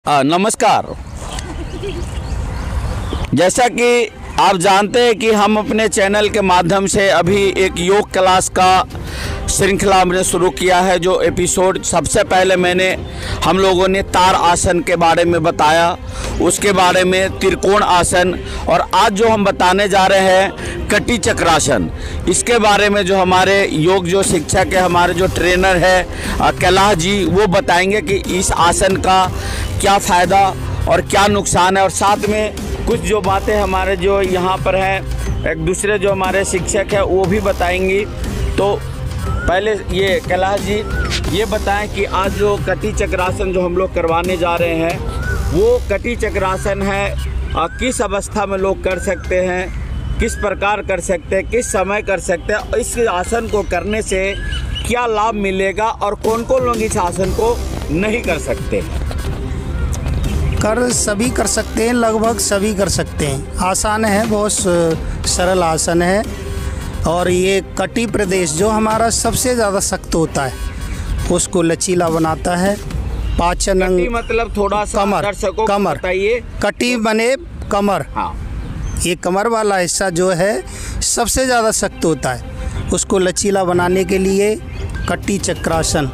नमस्कार। जैसा कि आप जानते हैं कि हम अपने चैनल के माध्यम से अभी एक योग क्लास का श्रृंखला हमने शुरू किया है। जो एपिसोड सबसे पहले हम लोगों ने तार आसन के बारे में बताया, उसके बारे में त्रिकोण आसन, और आज जो हम बताने जा रहे हैं कटी चक्रासन, इसके बारे में जो हमारे योग जो शिक्षक है, हमारे जो ट्रेनर है कैलाश जी, वो बताएंगे कि इस आसन का क्या फ़ायदा और क्या नुकसान है। और साथ में कुछ जो बातें हमारे जो यहाँ पर हैं एक दूसरे जो हमारे शिक्षक हैं वो भी बताएंगी। तो पहले ये कैलाश जी ये बताएं कि आज जो कटी चक्रासन जो हम लोग करवाने जा रहे हैं वो कटी चक्रासन है, किस अवस्था में लोग कर सकते हैं, किस प्रकार कर सकते हैं, किस समय कर सकते हैं, और इस आसन को करने से क्या लाभ मिलेगा और कौन कौन लोग इस आसन को नहीं कर सकते। सभी कर सकते हैं, लगभग सभी कर सकते हैं। आसान है, बहुत सरल आसन है। और ये कटी प्रदेश जो हमारा सबसे ज़्यादा सख्त होता है उसको लचीला बनाता है। पाचन अंग मतलब थोड़ा सा कमर बताइए। कटी बने कमर, हाँ, ये कमर वाला हिस्सा जो है सबसे ज़्यादा सख्त होता है, उसको लचीला बनाने के लिए कटी चक्रासन।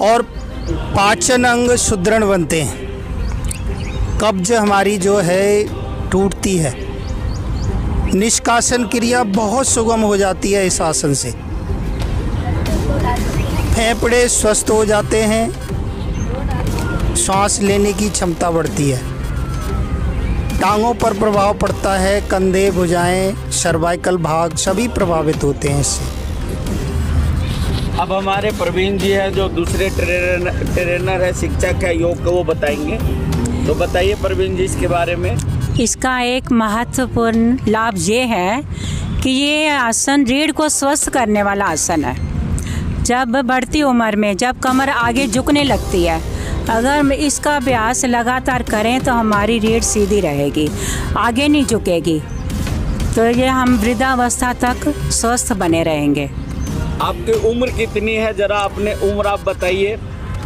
और पाचन अंग सुदृढ़ बनते हैं, कब्ज हमारी जो है टूटती है, निष्कासन क्रिया बहुत सुगम हो जाती है इस आसन से, फेफड़े स्वस्थ हो जाते हैं, सांस लेने की क्षमता बढ़ती है, टांगों पर प्रभाव पड़ता है, कंधे, भुजाएं, सर्वाइकल भाग सभी प्रभावित होते हैं इससे। अब हमारे प्रवीण जी है जो दूसरे ट्रेनर है, शिक्षक है योग का, वो बताएंगे। तो बताइए प्रवीण जी इसके बारे में। इसका एक महत्वपूर्ण लाभ ये है कि ये आसन रीढ़ को स्वस्थ करने वाला आसन है। जब बढ़ती उम्र में जब कमर आगे झुकने लगती है, अगर इसका अभ्यास लगातार करें तो हमारी रीढ़ सीधी रहेगी, आगे नहीं झुकेगी, तो ये हम वृद्धावस्था तक स्वस्थ बने रहेंगे। आपकी उम्र कितनी है, जरा अपने उम्र आप बताइए।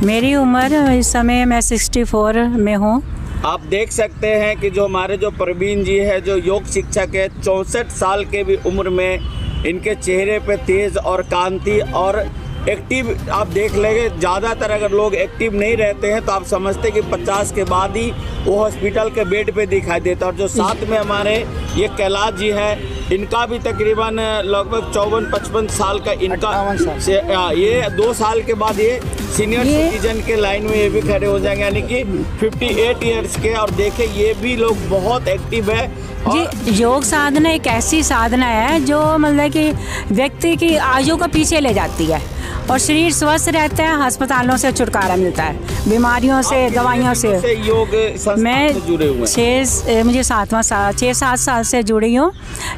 मेरी उम्र इस समय मैं 64 में हूँ। आप देख सकते हैं कि जो हमारे जो प्रवीण जी है जो योग शिक्षक है, 64 साल के भी उम्र में इनके चेहरे पे तेज और कांति और एक्टिव आप देख लेंगे। ज़्यादातर अगर लोग एक्टिव नहीं रहते हैं तो आप समझते कि 50 के बाद ही वो हॉस्पिटल के बेड पे दिखाई देता। और जो साथ में हमारे ये कैलाश जी है, इनका भी तकरीबन लगभग 54-55 साल का इनका से, ये 2 साल के बाद ये सीनियर सिटीजन के लाइन में ये भी खड़े हो जाएंगे, यानी कि 58 ईयर्स के। और देखें ये भी लोग बहुत एक्टिव है। जी, योग साधना एक ऐसी साधना है जो मतलब कि व्यक्ति की आयु को पीछे ले जाती है और शरीर स्वस्थ रहता है, अस्पतालों से छुटकारा मिलता है, बीमारियों से, दवाइयों से। योग मैं जुड़े हुए मुझे 6-7 साल से जुड़ी हूँ,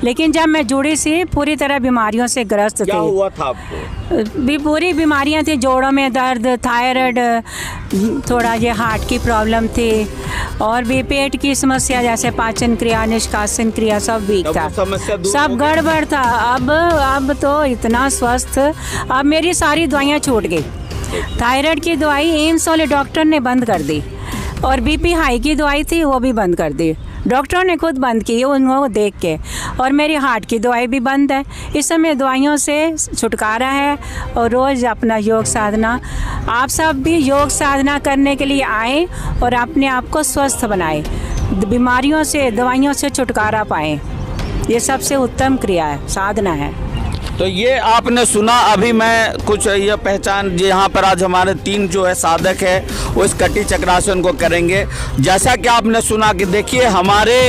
लेकिन जब मैं जुड़ी सी पूरी तरह बीमारियों से ग्रस्त थी। क्या हुआ था आपको? भी पूरी बीमारियाँ थी, जोड़ों में दर्द, थायराइड, थोड़ा ये हार्ट की प्रॉब्लम थी, और भी पेट की समस्या जैसे पाचन क्रिया, निष्कासन क्रिया सब वीक था, सब गड़बड़ था। अब तो इतना स्वस्थ, अब मेरी सारी दवाइयाँ छूट गई। थायराइड की दवाई एम्स वाले डॉक्टर ने बंद कर दी, और बीपी हाई की दवाई थी वो भी बंद कर दी, डॉक्टरों ने खुद बंद की उनको देख के। और मेरी हार्ट की दवाई भी बंद है। इस समय दवाइयों से छुटकारा है और रोज़ अपना योग साधना। आप सब भी योग साधना करने के लिए आएँ और अपने आप को स्वस्थ बनाएं, बीमारियों से, दवाइयों से छुटकारा पाएं। ये सबसे उत्तम क्रिया है, साधना है। तो ये आपने सुना। अभी मैं कुछ ये पहचान यहाँ पर आज हमारे 3 जो है साधक है वो इस कटी चक्रासन को करेंगे। जैसा कि आपने सुना कि देखिए हमारे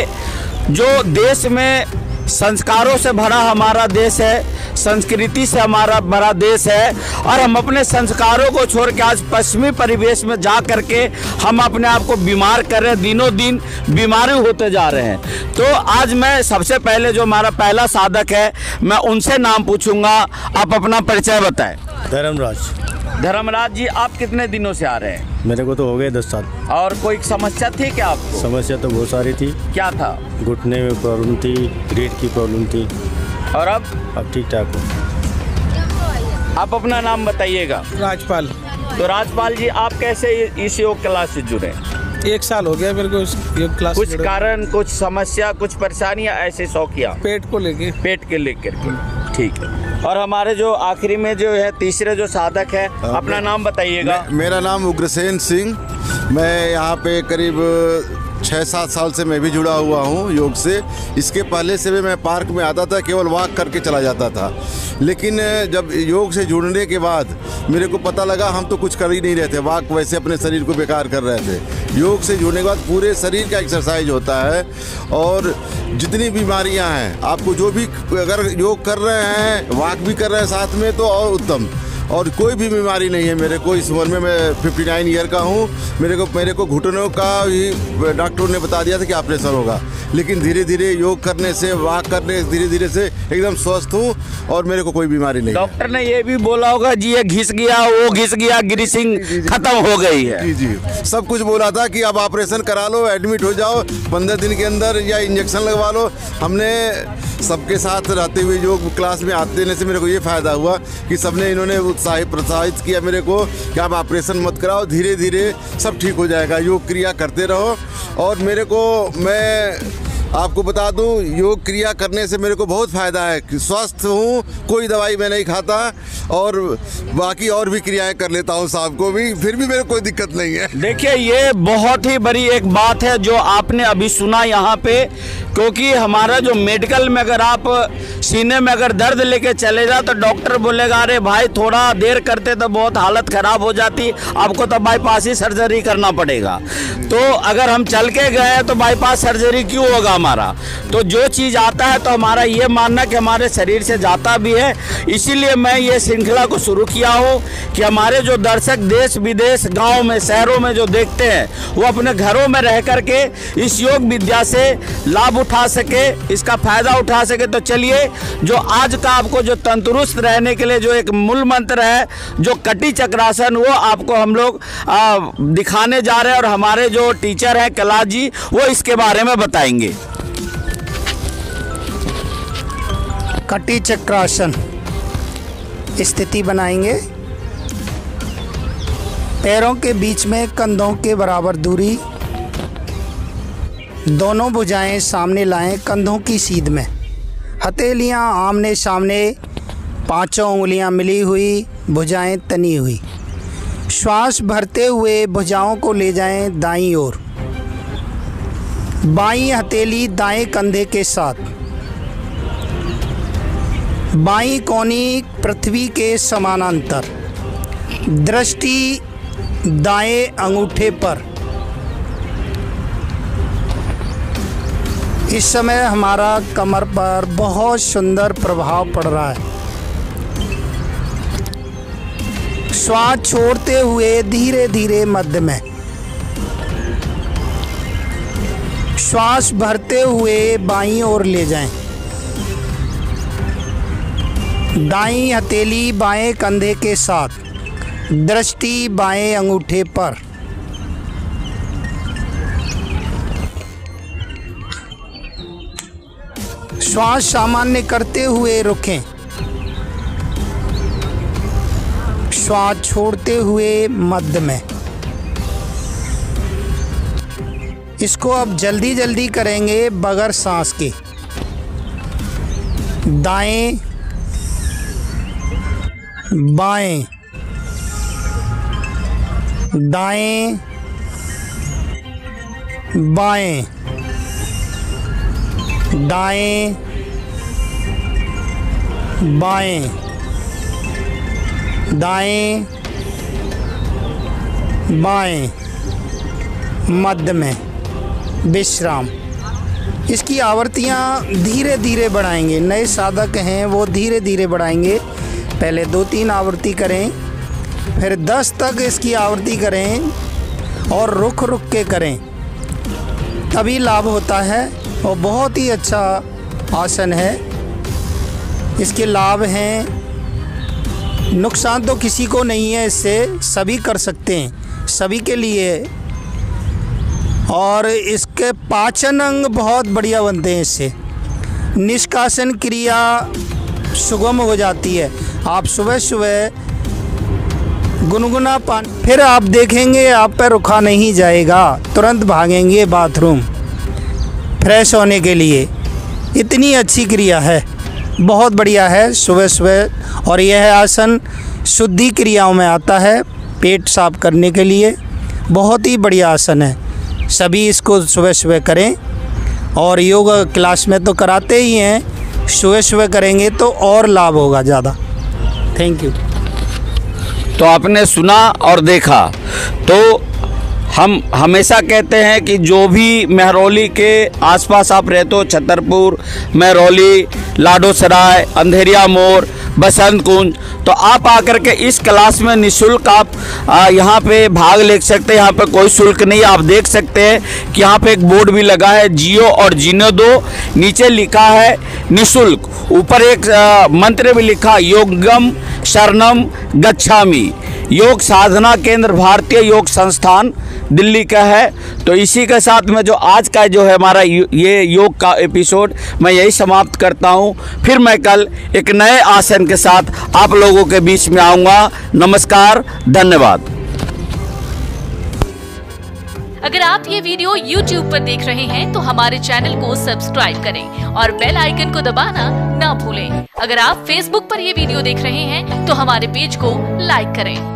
जो देश में संस्कारों से भरा हमारा देश है, संस्कृति से हमारा बड़ा देश है, और हम अपने संस्कारों को छोड़ के आज पश्चिमी परिवेश में जा करके हम अपने आप को बीमार कर रहे हैं, दिनों दिन बीमारी होते जा रहे हैं। तो आज मैं सबसे पहले जो हमारा पहला साधक है मैं उनसे नाम पूछूंगा। आप अपना परिचय बताएं। धर्मराज जी, आप कितने दिनों से आ रहे हैं? मेरे को तो हो गए 10 साल। और कोई समस्या थी क्या आपको? समस्या तो बहुत सारी थी। क्या था? घुटने में प्रॉब्लम थी, रीढ़ की प्रॉब्लम थी। और अब ठीक ठाक हो। आप अपना नाम बताइएगा। राजपाल। तो राजपाल जी, आप कैसे इस योग क्लास से जुड़े? 1 साल हो गया मेरे को इस योग क्लास। कुछ कारण, कुछ समस्या, कुछ परेशानियां, ऐसे शौकिया पेट को लेके लेकर के, ठीक है। और हमारे जो आखिरी में जो है तीसरे जो साधक है, अपना नाम बताइएगा। मेरा नाम उग्रसेन सिंह, मैं यहाँ पे करीब 6-7 साल से मैं भी जुड़ा हुआ हूँ योग से। इसके पहले से भी मैं पार्क में आता था, केवल वॉक करके चला जाता था, लेकिन जब योग से जुड़ने के बाद मेरे को पता लगा हम तो कुछ कर ही नहीं रहे थे, वॉक वैसे अपने शरीर को बेकार कर रहे थे। योग से जुड़ने के बाद पूरे शरीर का एक्सरसाइज होता है, और जितनी बीमारियां हैं, आपको जो भी अगर योग कर रहे हैं, वॉक भी कर रहे हैं साथ में, तो और उत्तम। और कोई भी बीमारी नहीं है मेरे को। इस उम्र में मैं 59 ईयर का हूँ। मेरे को घुटनों का ही डॉक्टर ने बता दिया था कि ऑपरेशन होगा, लेकिन धीरे धीरे योग करने से, वॉक करने से धीरे धीरे से एकदम स्वस्थ हूँ और मेरे को कोई बीमारी नहीं। डॉक्टर ने ये भी बोला होगा जी, ये घिस गया, वो घिस गया, ग्रीसिंग खत्म हो गई है। जी जी, सब कुछ बोला था कि अब ऑपरेशन करा लो, एडमिट हो जाओ 15 दिन के अंदर, या इंजेक्शन लगवा लो। हमने सबके साथ रहते हुए योग क्लास में आते देने से मेरे को ये फ़ायदा हुआ कि सबने इन्होंने प्रोत्साहित किया मेरे को कि आप ऑपरेशन मत कराओ, धीरे धीरे सब ठीक हो जाएगा, योग क्रिया करते रहो। और मैं आपको बता दूं, योग क्रिया करने से मेरे को बहुत फ़ायदा है कि स्वस्थ हूँ, कोई दवाई मैं नहीं खाता, और बाकी और भी क्रियाएं कर लेता हूँ शाम को भी, फिर भी मेरे को कोई दिक्कत नहीं है। देखिए, ये बहुत ही बड़ी एक बात है जो आपने अभी सुना यहाँ पे, क्योंकि हमारा जो मेडिकल में अगर आप सीने में अगर दर्द लेके चले जाओ तो डॉक्टर बोलेगा अरे भाई थोड़ा देर करते तो बहुत हालत ख़राब हो जाती, आपको तो बाईपास ही सर्जरी करना पड़ेगा। तो अगर हम चल के गए तो बाईपास सर्जरी क्यों होगा हमारा? तो जो चीज़ आता है तो हमारा ये मानना कि हमारे शरीर से जाता भी है। इसीलिए मैं ये श्रृंखला को शुरू किया हूँ कि हमारे जो दर्शक देश विदेश, गाँव में, शहरों में जो देखते हैं, वो अपने घरों में रह करके इस योग विद्या से लाभ उठा सके, इसका फायदा उठा सके। तो चलिए, जो आज का आपको जो तंदुरुस्त रहने के लिए जो एक मूल मंत्र है, जो कटी चक्रासन, वो आपको हम लोग दिखाने जा रहे हैं, और हमारे जो टीचर हैं कैलाश जी, वो इसके बारे में बताएंगे। कटी चक्रासन स्थिति बनाएंगे। पैरों के बीच में कंधों के बराबर दूरी, दोनों भुजाएं सामने लाएं कंधों की सीध में, हथेलियां आमने सामने, पांचों उंगलियां मिली हुई, भुजाएं तनी हुई। श्वास भरते हुए भुजाओं को ले जाएं दाईं ओर, बाईं हथेली दाएं कंधे के साथ, बाईं कोहनी पृथ्वी के समानांतर, दृष्टि दाएं अंगूठे पर। इस समय हमारा कमर पर बहुत सुंदर प्रभाव पड़ रहा है। श्वास छोड़ते हुए धीरे धीरे मध्य में, श्वास भरते हुए बाईं ओर ले जाएं, दाईं हथेली बाएं कंधे के साथ, दृष्टि बाएं अंगूठे पर। श्वास सामान्य करते हुए रुकें, श्वास छोड़ते हुए मध्य में। इसको अब जल्दी जल्दी करेंगे बगैर सांस के। दाएं बाएं, दाएं बाएं, दाएं बाएं, दाएं बाएं, मध्य में विश्राम। इसकी आवृत्तियाँ धीरे धीरे बढ़ाएंगे। नए साधक हैं वो धीरे धीरे बढ़ाएंगे। पहले 2-3 आवृत्ति करें, फिर 10 तक इसकी आवृत्ति करें, और रुक रुक के करें, तभी लाभ होता है। और बहुत ही अच्छा आसन है। इसके लाभ हैं, नुकसान तो किसी को नहीं है, इससे सभी कर सकते हैं, सभी के लिए। और इसके पाचन अंग बहुत बढ़िया बनते हैं इससे। निष्कासन क्रिया सुगम हो जाती है। आप सुबह सुबह गुनगुना पानी, फिर आप देखेंगे आप पे रुका नहीं जाएगा, तुरंत भागेंगे बाथरूम फ्रेश होने के लिए। इतनी अच्छी क्रिया है, बहुत बढ़िया है सुबह सुबह। और यह आसन शुद्धि क्रियाओं में आता है, पेट साफ करने के लिए बहुत ही बढ़िया आसन है। सभी इसको सुबह सुबह करें, और योगा क्लास में तो कराते ही हैं, सुबह सुबह करेंगे तो और लाभ होगा ज़्यादा। Thank you. तो आपने सुना और देखा। तो हम हमेशा कहते हैं कि जो भी महरौली के आसपास आप रहते हो, छतरपुर, महरौली, लाडोसराय, अंधेरिया मोड़, बसंत कुंज, तो आप आकर के इस क्लास में निःशुल्क आप यहाँ पे भाग ले सकते हैं। यहाँ पे कोई शुल्क नहीं। आप देख सकते हैं कि यहाँ पे एक बोर्ड भी लगा है, जियो और जीने दो, नीचे लिखा है निःशुल्क, ऊपर एक मंत्र भी लिखा, योगम शरणम गच्छामि। योग साधना केंद्र भारतीय योग संस्थान दिल्ली का है। तो इसी के साथ में जो आज का जो है हमारा ये योग का एपिसोड मैं यही समाप्त करता हूँ। फिर मैं कल एक नए आसन के साथ आप लोगों के बीच में आऊँगा। नमस्कार, धन्यवाद। अगर आप ये वीडियो YouTube पर देख रहे हैं तो हमारे चैनल को सब्सक्राइब करें और बेल आइकन को दबाना ना भूलें। अगर आप Facebook पर ये वीडियो देख रहे हैं तो हमारे पेज को लाइक करें।